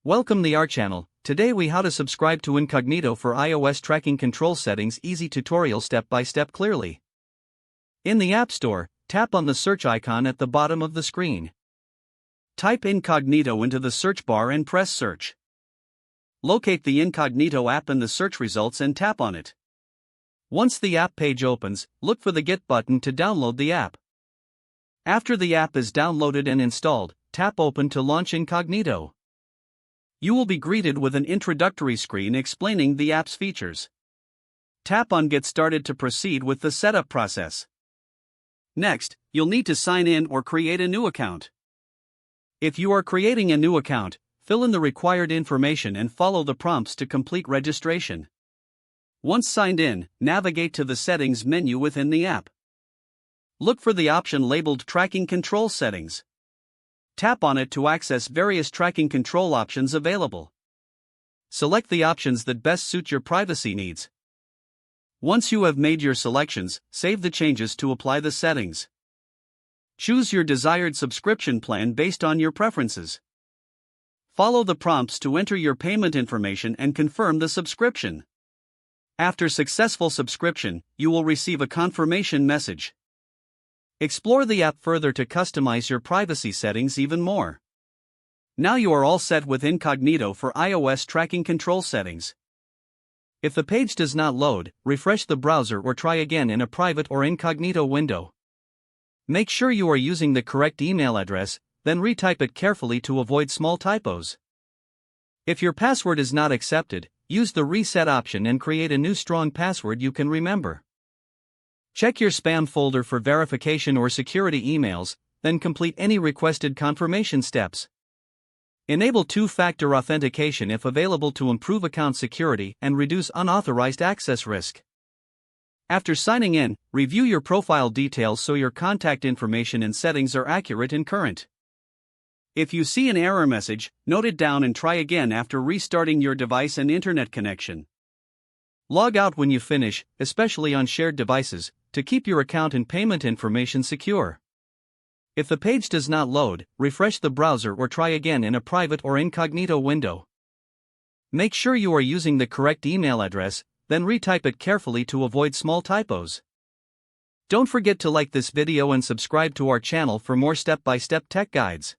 Welcome to our channel. Today we how to subscribe to Incognito for iOS tracking control settings. Easy tutorial step by step clearly. In the App Store, tap on the search icon at the bottom of the screen. Type Incognito into the search bar and press search. Locate the Incognito app in the search results and tap on it. Once the app page opens, look for the Get button to download the app. After the app is downloaded and installed, tap Open to launch Incognito. You will be greeted with an introductory screen explaining the app's features. Tap on Get Started to proceed with the setup process. Next, you'll need to sign in or create a new account. If you are creating a new account, fill in the required information and follow the prompts to complete registration. Once signed in, navigate to the Settings menu within the app. Look for the option labeled Tracking Control Settings. Tap on it to access various tracking control options available. Select the options that best suit your privacy needs. Once you have made your selections, save the changes to apply the settings. Choose your desired subscription plan based on your preferences. Follow the prompts to enter your payment information and confirm the subscription. After successful subscription, you will receive a confirmation message. Explore the app further to customize your privacy settings even more. Now you are all set with Incognito for iOS tracking control settings. If the page does not load, refresh the browser or try again in a private or incognito window. Make sure you are using the correct email address, then retype it carefully to avoid small typos. If your password is not accepted, use the reset option and create a new strong password you can remember. Check your spam folder for verification or security emails, then complete any requested confirmation steps. Enable two-factor authentication if available to improve account security and reduce unauthorized access risk. After signing in, review your profile details so your contact information and settings are accurate and current. If you see an error message, note it down and try again after restarting your device and internet connection. Log out when you finish, especially on shared devices, to keep your account and payment information secure. If the page does not load, refresh the browser or try again in a private or incognito window. Make sure you are using the correct email address, then retype it carefully to avoid small typos. Don't forget to like this video and subscribe to our channel for more step-by-step tech guides.